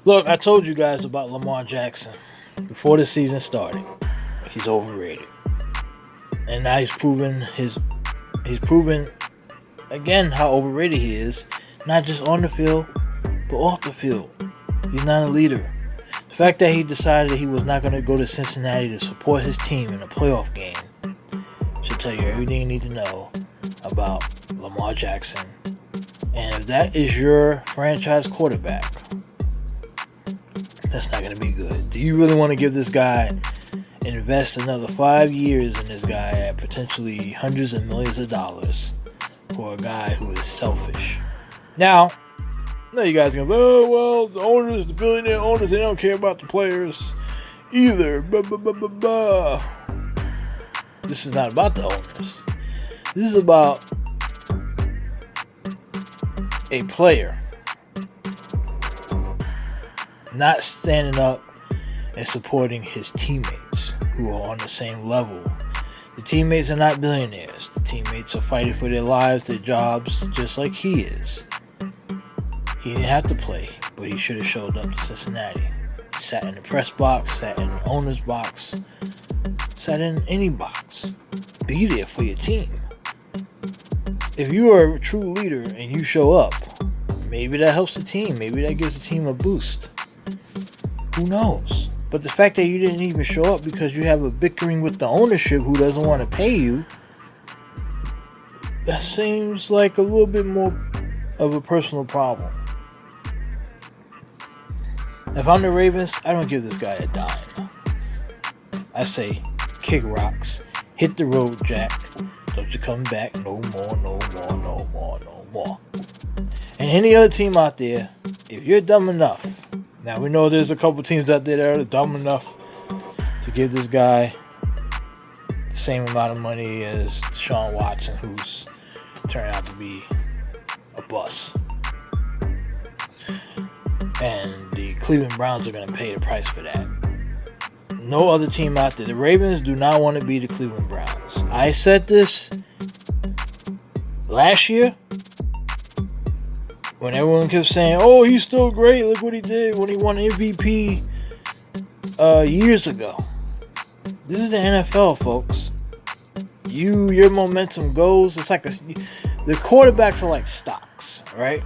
Look, I told you guys about Lamar Jackson before the season started. He's overrated, and now he's proven again how overrated he is, not just on the field but off the field. He's not a leader. The fact that he decided he was not going to go to Cincinnati to support his team in a playoff game should tell you everything you need to know about Lamar Jackson. And if that is your franchise quarterback, that's not going to be good. Do you really want to give this guy, invest another 5 years in this guy at potentially hundreds of millions of dollars for a guy who is selfish? Now, I know you guys are going to go, oh, well, the owners, the billionaire owners, they don't care about the players either. Blah, blah, blah, blah, blah. This is not about the owners. This is about a player not standing up and supporting his teammates who are on the same level. The teammates are not billionaires. The teammates are fighting for their lives, their jobs, just like he is. He didn't have to play, but he should have showed up to Cincinnati. Sat in the press box, sat in the owner's box, sat in any box. Be there for your team. If you are a true leader and you show up, maybe that helps the team. Maybe that gives the team a boost. Who knows? But the fact that you didn't even show up because you have a bickering with the ownership who doesn't want to pay you, that seems like a little bit more of a personal problem. If I'm the Ravens, I don't give this guy a dime. I say, kick rocks, hit the road, Jack. Don't you come back no more, no more, no more, no more. And any other team out there, if you're dumb enough, now we know there's a couple teams out there that are dumb enough to give this guy the same amount of money as Deshaun Watson, who's turned out to be a bust. And the Cleveland Browns are going to pay the price for that. No other team out there. The Ravens do not want to be the Cleveland Browns. I said this last year when everyone kept saying, oh, he's still great. Look what he did when he won MVP years ago. This is the NFL, folks. Your momentum goes. It's like the quarterbacks are like stocks, right?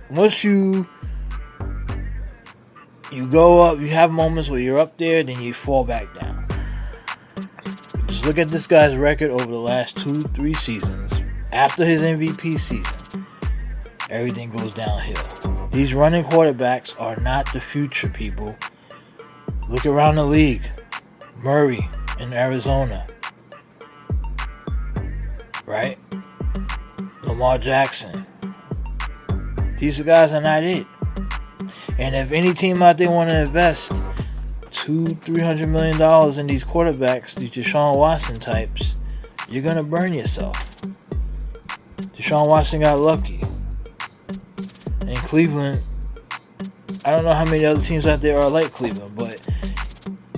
Once you go up, you have moments where you're up there, then you fall back down. Just look at this guy's record over the last 2-3 seasons. After his MVP season, everything goes downhill. These running quarterbacks are not the future, people. Look around the league. Murray in Arizona. Right? Lamar Jackson. These guys are not it. And if any team out there want to invest $200-300 million in these quarterbacks, these Deshaun Watson types, you're going to burn yourself. Deshaun Watson got lucky. And Cleveland, I don't know how many other teams out there are like Cleveland, but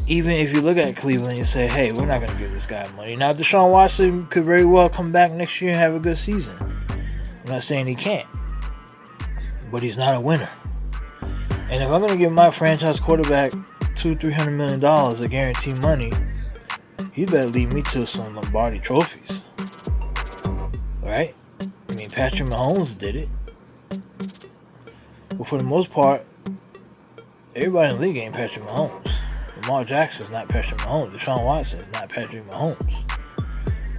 even if you look at Cleveland, you say, hey, we're not going to give this guy money. Now, Deshaun Watson could very well come back next year and have a good season. I'm not saying he can't, but he's not a winner. And if I'm going to give my franchise quarterback $200-300 million of guaranteed money, he better lead me to some Lombardi trophies. Right? I mean, Patrick Mahomes did it. But for the most part, everybody in the league ain't Patrick Mahomes. Lamar Jackson is not Patrick Mahomes. Deshaun Watson is not Patrick Mahomes.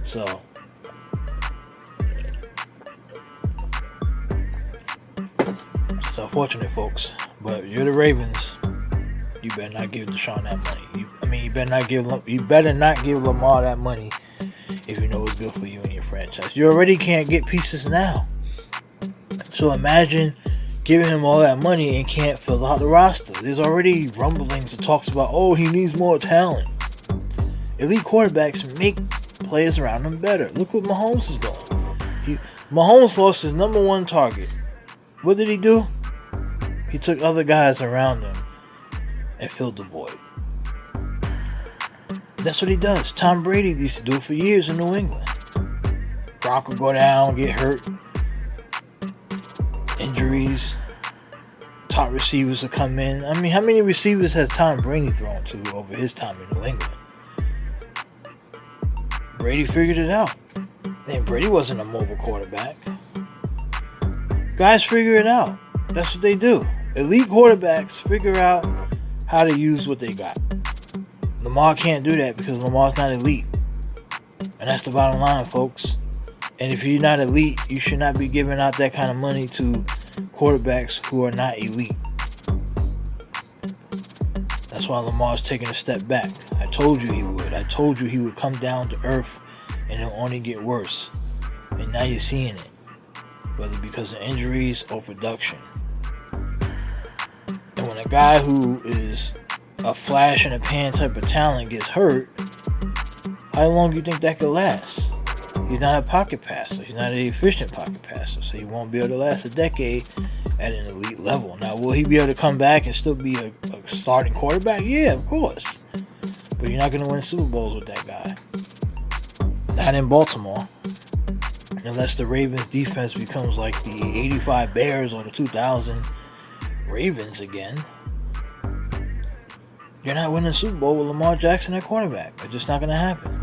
So, it's unfortunate, folks. But if you're the Ravens, you better not give Deshaun that money. You better not give Lamar that money if you know it's good for you and your franchise. You already can't get pieces now. So imagine giving him all that money and can't fill out the roster. There's already rumblings that talks about, oh, he needs more talent. Elite quarterbacks make players around him better. Look what Mahomes is doing. Mahomes lost his number one target. What did he do? He took other guys around him and filled the void. That's what he does. Tom Brady used to do it for years in New England. Gronk would go down, get hurt, injuries, top receivers to come in. I mean, how many receivers has Tom Brady thrown to over his time in New England? Brady figured it out. And Brady wasn't a mobile quarterback. Guys figure it out. That's what they do. Elite quarterbacks figure out how to use what they got. Lamar can't do that because Lamar's not elite. And that's the bottom line, folks. And if you're not elite, you should not be giving out that kind of money to quarterbacks who are not elite. That's why Lamar's taking a step back. I told you he would. I told you he would come down to earth and it'll only get worse. And now you're seeing it. Whether because of injuries or production. And when a guy who is a flash in the pan type of talent gets hurt, how long do you think that could last? He's not a pocket passer. He's not an efficient pocket passer. So he won't be able to last a decade at an elite level. Now, will he be able to come back and still be a starting quarterback? Yeah, of course. But you're not going to win Super Bowls with that guy. Not in Baltimore. Unless the Ravens defense becomes like the 85 Bears or the 2000 Ravens again. You're not winning a Super Bowl with Lamar Jackson at quarterback. It's just not going to happen.